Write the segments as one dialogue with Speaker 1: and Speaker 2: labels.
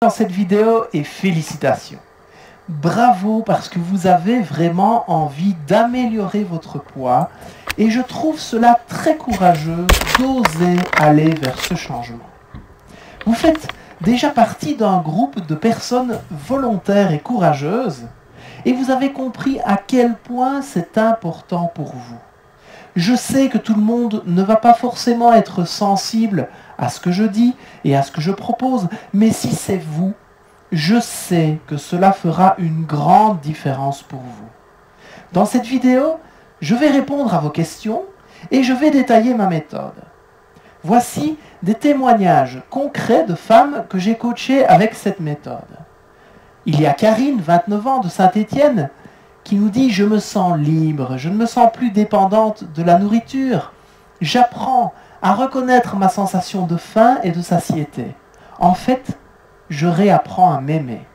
Speaker 1: dans cette vidéo et félicitations. Bravo parce que vous avez vraiment envie d'améliorer votre poids et je trouve cela très courageux d'oser aller vers ce changement. Vous faites déjà partie d'un groupe de personnes volontaires et courageuses et vous avez compris à quel point c'est important pour vous. Je sais que tout le monde ne va pas forcément être sensible à ce que je dis et à ce que je propose, mais si c'est vous, je sais que cela fera une grande différence pour vous. Dans cette vidéo, je vais répondre à vos questions et je vais détailler ma méthode. Voici des témoignages concrets de femmes que j'ai coachées avec cette méthode. Il y a Karine, 29 ans, de Saint-Étienne, qui nous dit « Je me sens libre, je ne me sens plus dépendante de la nourriture. J'apprends à reconnaître ma sensation de faim et de satiété. En fait, je réapprends à m'aimer. »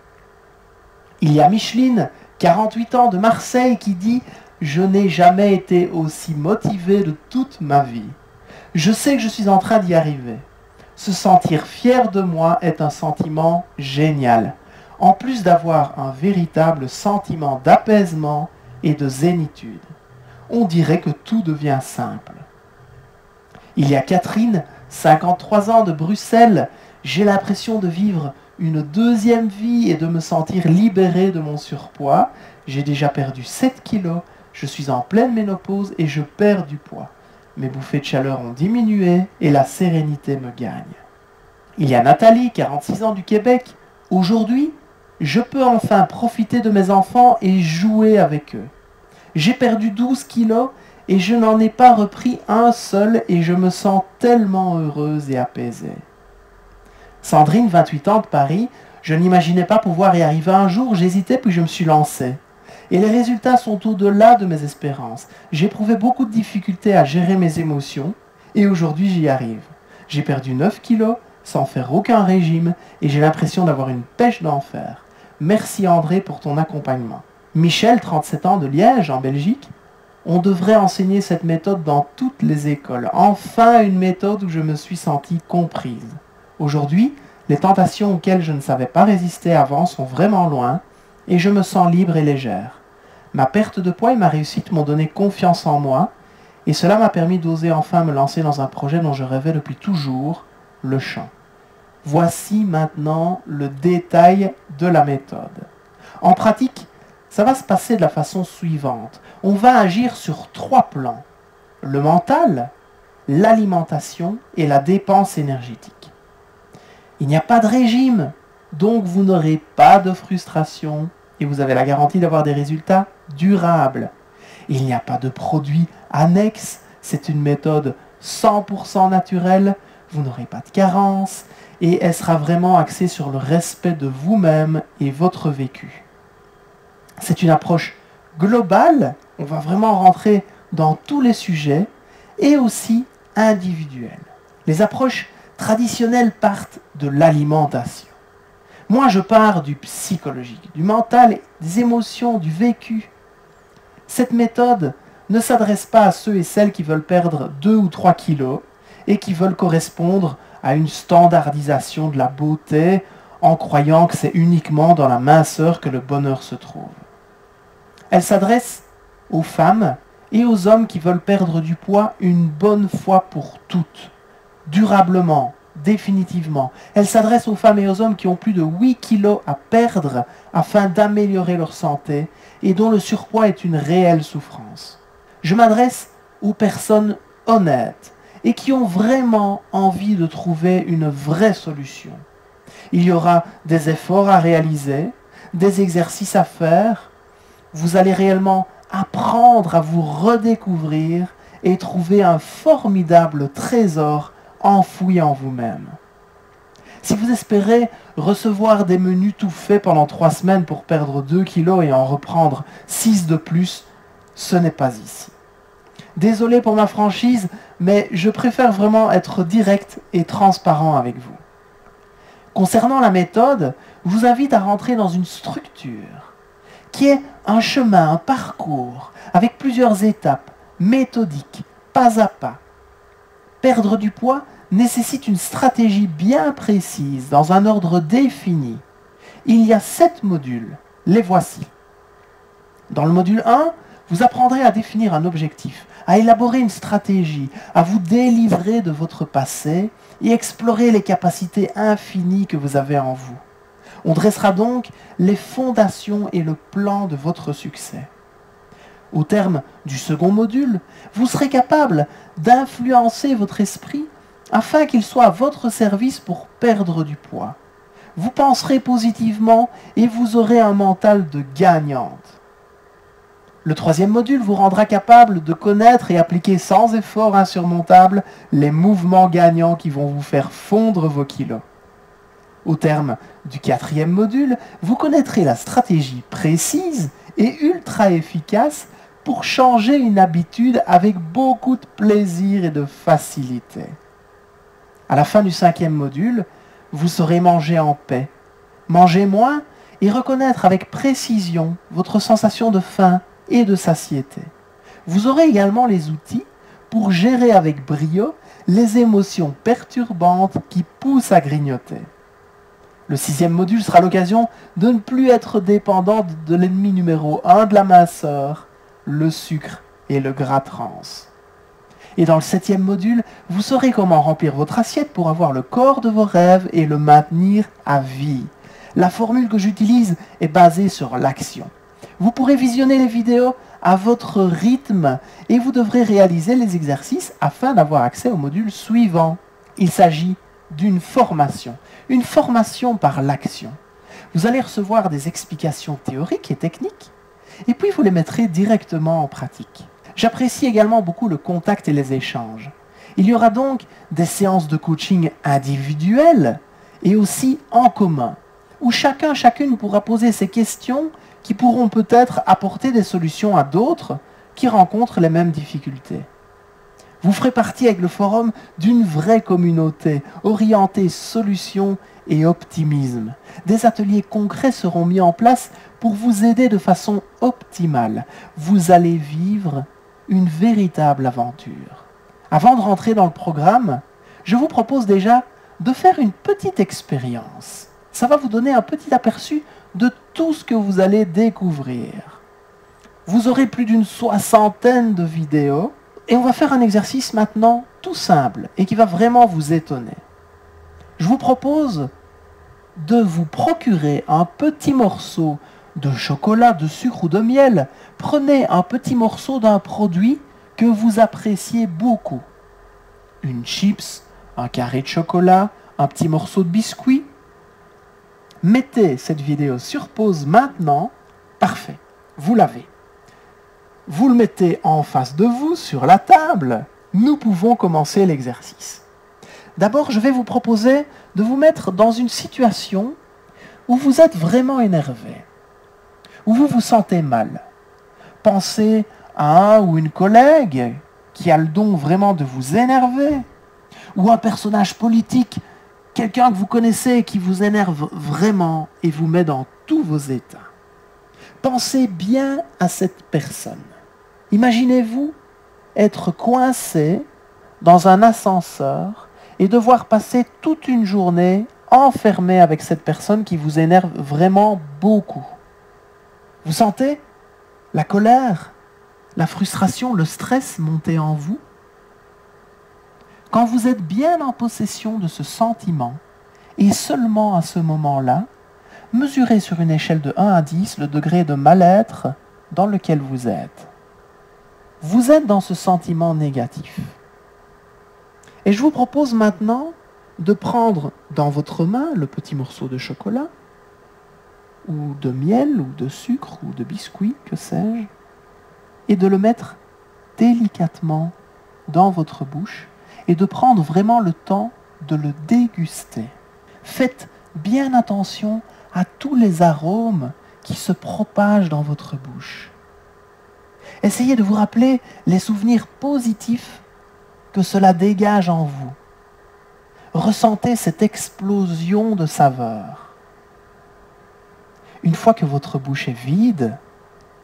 Speaker 1: Il y a Micheline, 48 ans, de Marseille, qui dit « Je n'ai jamais été aussi motivée de toute ma vie. Je sais que je suis en train d'y arriver. Se sentir fier de moi est un sentiment génial. En plus d'avoir un véritable sentiment d'apaisement et de zénitude. On dirait que tout devient simple. » Il y a Catherine, 53 ans, de Bruxelles. J'ai l'impression de vivre une deuxième vie et de me sentir libérée de mon surpoids. J'ai déjà perdu 7 kilos, je suis en pleine ménopause et je perds du poids. Mes bouffées de chaleur ont diminué et la sérénité me gagne. Il y a Nathalie, 46 ans, du Québec. Aujourd'hui, je peux enfin profiter de mes enfants et jouer avec eux. J'ai perdu 12 kilos et je n'en ai pas repris un seul et je me sens tellement heureuse et apaisée. Sandrine, 28 ans, de Paris, je n'imaginais pas pouvoir y arriver un jour, j'hésitais puis je me suis lancée. Et les résultats sont au-delà de mes espérances. J'ai éprouvé beaucoup de difficultés à gérer mes émotions et aujourd'hui j'y arrive. J'ai perdu 9 kilos sans faire aucun régime et j'ai l'impression d'avoir une pêche d'enfer. Merci André pour ton accompagnement. Michel, 37 ans, de Liège, en Belgique. On devrait enseigner cette méthode dans toutes les écoles. Enfin une méthode où je me suis sentie comprise. Aujourd'hui, les tentations auxquelles je ne savais pas résister avant sont vraiment loin et je me sens libre et légère. Ma perte de poids et ma réussite m'ont donné confiance en moi et cela m'a permis d'oser enfin me lancer dans un projet dont je rêvais depuis toujours, le chant. Voici maintenant le détail de la méthode. En pratique, ça va se passer de la façon suivante. On va agir sur 3 plans. Le mental, l'alimentation et la dépense énergétique. Il n'y a pas de régime, donc vous n'aurez pas de frustration et vous avez la garantie d'avoir des résultats durables. Il n'y a pas de produits annexes, c'est une méthode 100% naturelle, vous n'aurez pas de carence et elle sera vraiment axée sur le respect de vous-même et votre vécu. C'est une approche globale, on va vraiment rentrer dans tous les sujets et aussi individuelle. Les approches traditionnelles partent de l'alimentation. Moi, je pars du psychologique, du mental, des émotions, du vécu. Cette méthode ne s'adresse pas à ceux et celles qui veulent perdre 2 ou 3 kilos et qui veulent correspondre à une standardisation de la beauté en croyant que c'est uniquement dans la minceur que le bonheur se trouve. Elle s'adresse aux femmes et aux hommes qui veulent perdre du poids une bonne fois pour toutes, durablement, définitivement. Elle s'adresse aux femmes et aux hommes qui ont plus de 8 kilos à perdre afin d'améliorer leur santé et dont le surpoids est une réelle souffrance. Je m'adresse aux personnes honnêtes et qui ont vraiment envie de trouver une vraie solution. Il y aura des efforts à réaliser, des exercices à faire. Vous allez réellement apprendre à vous redécouvrir et trouver un formidable trésor enfoui en vous-même. Si vous espérez recevoir des menus tout faits pendant 3 semaines pour perdre 2 kilos et en reprendre 6 de plus, ce n'est pas ici. Désolé pour ma franchise, mais je préfère vraiment être direct et transparent avec vous. Concernant la méthode, je vous invite à rentrer dans une structure qui est un chemin, un parcours, avec plusieurs étapes, méthodiques, pas à pas. Perdre du poids nécessite une stratégie bien précise, dans un ordre défini. Il y a 7 modules. Les voici. Dans le module 1, vous apprendrez à définir un objectif, à élaborer une stratégie, à vous délivrer de votre passé et explorer les capacités infinies que vous avez en vous. On dressera donc les fondations et le plan de votre succès. Au terme du second module, vous serez capable d'influencer votre esprit afin qu'il soit à votre service pour perdre du poids. Vous penserez positivement et vous aurez un mental de gagnante. Le troisième module vous rendra capable de connaître et appliquer sans effort insurmontable les mouvements gagnants qui vont vous faire fondre vos kilos. Au terme du quatrième module, vous connaîtrez la stratégie précise et ultra efficace pour changer une habitude avec beaucoup de plaisir et de facilité. À la fin du cinquième module, vous saurez manger en paix, manger moins et reconnaître avec précision votre sensation de faim et de satiété. Vous aurez également les outils pour gérer avec brio les émotions perturbantes qui poussent à grignoter. Le sixième module sera l'occasion de ne plus être dépendant de l'ennemi numéro 1 de la minceur, le sucre et le gras trans. Et dans le septième module, vous saurez comment remplir votre assiette pour avoir le corps de vos rêves et le maintenir à vie. La formule que j'utilise est basée sur l'action. Vous pourrez visionner les vidéos à votre rythme et vous devrez réaliser les exercices afin d'avoir accès au module suivant. Il s'agit d'une formation par l'action. Vous allez recevoir des explications théoriques et techniques et puis vous les mettrez directement en pratique. J'apprécie également beaucoup le contact et les échanges. Il y aura donc des séances de coaching individuelles et aussi en commun, où chacune pourra poser ses questions qui pourront peut-être apporter des solutions à d'autres qui rencontrent les mêmes difficultés. Vous ferez partie avec le forum d'une vraie communauté orientée solutions et optimisme. Des ateliers concrets seront mis en place pour vous aider de façon optimale. Vous allez vivre une véritable aventure. Avant de rentrer dans le programme, je vous propose déjà de faire une petite expérience. Ça va vous donner un petit aperçu de tout ce que vous allez découvrir. Vous aurez plus d'une 60aine de vidéos et on va faire un exercice maintenant tout simple et qui va vraiment vous étonner. Je vous propose de vous procurer un petit morceau de chocolat, de sucre ou de miel. Prenez un petit morceau d'un produit que vous appréciez beaucoup. Une chips, un carré de chocolat, un petit morceau de biscuit. Mettez cette vidéo sur pause maintenant. Parfait, vous l'avez. Vous le mettez en face de vous, sur la table. Nous pouvons commencer l'exercice. D'abord, je vais vous proposer de vous mettre dans une situation où vous êtes vraiment énervé, où vous vous sentez mal. Pensez à un ou une collègue qui a le don vraiment de vous énerver, ou un personnage politique, quelqu'un que vous connaissez qui vous énerve vraiment et vous met dans tous vos états. Pensez bien à cette personne. Imaginez-vous être coincé dans un ascenseur et devoir passer toute une journée enfermé avec cette personne qui vous énerve vraiment beaucoup. Vous sentez la colère, la frustration, le stress monter en vous? Quand vous êtes bien en possession de ce sentiment, et seulement à ce moment-là, mesurez sur une échelle de 1 à 10 le degré de mal-être dans lequel vous êtes. Vous êtes dans ce sentiment négatif. Et je vous propose maintenant de prendre dans votre main le petit morceau de chocolat, ou de miel, ou de sucre, ou de biscuit, que sais-je, et de le mettre délicatement dans votre bouche, et de prendre vraiment le temps de le déguster. Faites bien attention à tous les arômes qui se propagent dans votre bouche. Essayez de vous rappeler les souvenirs positifs que cela dégage en vous. Ressentez cette explosion de saveurs. Une fois que votre bouche est vide,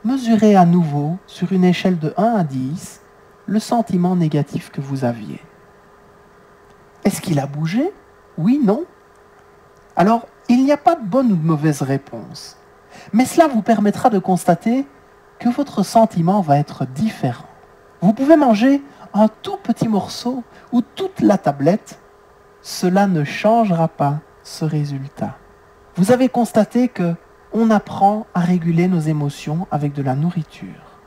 Speaker 1: mesurez à nouveau, sur une échelle de 1 à 10, le sentiment négatif que vous aviez. Est-ce qu'il a bougé? Oui, non? Alors, il n'y a pas de bonne ou de mauvaise réponse. Mais cela vous permettra de constater que votre sentiment va être différent. Vous pouvez manger un tout petit morceau ou toute la tablette, cela ne changera pas ce résultat. Vous avez constaté que on apprend à réguler nos émotions avec de la nourriture.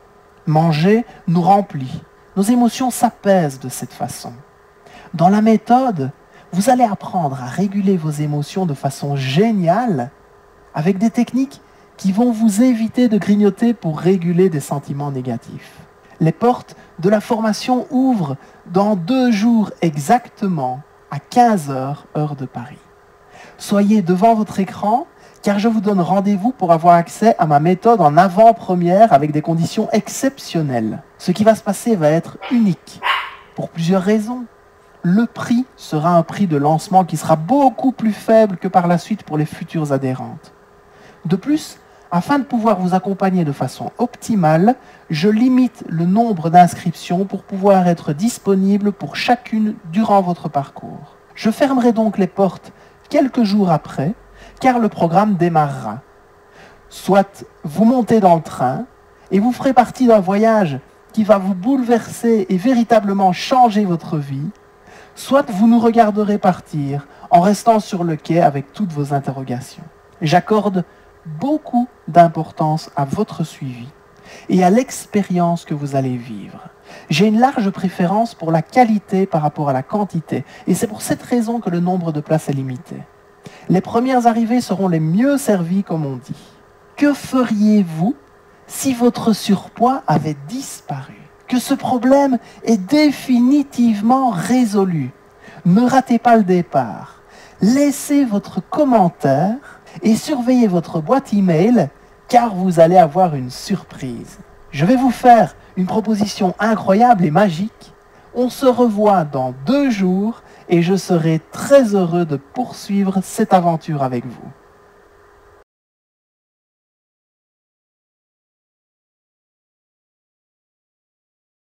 Speaker 1: Manger nous remplit, nos émotions s'apaisent de cette façon. Dans la méthode, vous allez apprendre à réguler vos émotions de façon géniale avec des techniques qui vont vous éviter de grignoter pour réguler des sentiments négatifs. Les portes de la formation ouvrent dans 2 jours exactement à 15 h, heure de Paris. Soyez devant votre écran car je vous donne rendez-vous pour avoir accès à ma méthode en avant-première avec des conditions exceptionnelles. Ce qui va se passer va être unique pour plusieurs raisons. Le prix sera un prix de lancement qui sera beaucoup plus faible que par la suite pour les futures adhérentes. De plus, afin de pouvoir vous accompagner de façon optimale, je limite le nombre d'inscriptions pour pouvoir être disponible pour chacune durant votre parcours. Je fermerai donc les portes quelques jours après, car le programme démarrera. Soit vous montez dans le train et vous ferez partie d'un voyage qui va vous bouleverser et véritablement changer votre vie, soit vous nous regarderez partir en restant sur le quai avec toutes vos interrogations. J'accorde beaucoup d'importance à votre suivi et à l'expérience que vous allez vivre. J'ai une large préférence pour la qualité par rapport à la quantité et c'est pour cette raison que le nombre de places est limité. Les premières arrivées seront les mieux servies, comme on dit. Que feriez-vous si votre surpoids avait disparu? Que ce problème est définitivement résolu. Ne ratez pas le départ. Laissez votre commentaire et surveillez votre boîte email car vous allez avoir une surprise. Je vais vous faire une proposition incroyable et magique. On se revoit dans 2 jours et je serai très heureux de poursuivre cette aventure avec vous.